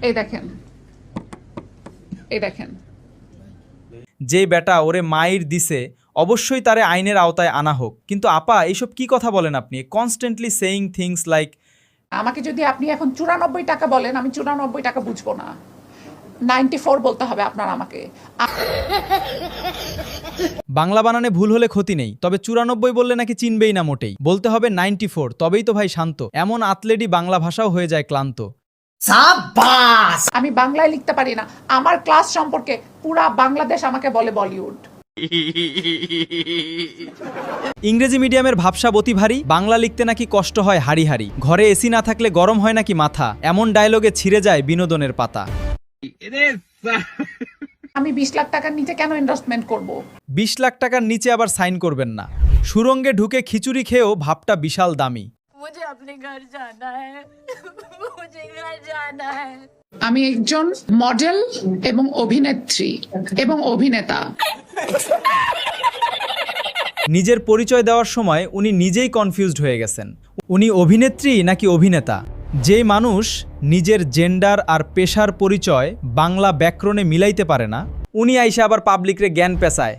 এই দেখেন, এই দেখেন। যে বেটা ওরে মাইর দিছে অবশ্যই তারে আইনের আওতায় আনা হোক। কিন্তু আপা এইসব কি কথা বলেন আপনি? Constantly saying things like. আমাকে যদি আপনি এখন 94 টাকা বলেন, আমি 94 টাকা বুঝবো না, 94 বলতে হবে আপনার আমাকে। বাংলা বানানে ভুল হলে ক্ষতি নেই, তবে 94 বললে নাকি চিনবেই না মোটেই। বলতে হবে 94, তবেই তো ভাই শান্ত। এমন আতলেডি বাংলা ভাষাও হয়ে যায় ক্লান্ত। আমি বাংলায় লিখতে পারি না। আমার ক্লাস সম্পর্কে পুরা বাংলাদেশ আমাকে বলে বলিউড। ইংরেজি মিডিয়ামের ভাবসা অতি ভারী, বাংলা লিখতে নাকি কষ্ট হয় হাড়ি হাড়ি। ঘরে এসি না থাকলে গরম হয় নাকি মাথা, এমন ডায়লগে ছিঁড়ে যায় বিনোদনের পাতা। আমি 20 লাখ টাকার নিচে কেন ইনভেস্টমেন্ট করব? 20 লাখ টাকার নিচে আবার সাইন করবেন না। সুরঙ্গে ঢুকে খিচুড়ি খেয়েও ভাবটা বিশাল দামি। मुझे अपने घर जाना है मुझे घर जाना है। আমি একজন মডেল এবং অভিনেত্রী এবং অভিনেতা। নিজের পরিচয় দেওয়ার সময় উনি নিজেই কনফিউজড হয়ে গেছেন। উনি অভিনেত্রী নাকি অভিনেতা? যেই মানুষ নিজের জেন্ডার আর পেশার পরিচয় বাংলা ব্যাকরণে মিলাইতে পারে না, উনি আইসা আবার পাবলিকরে জ্ঞান পেঁচায়।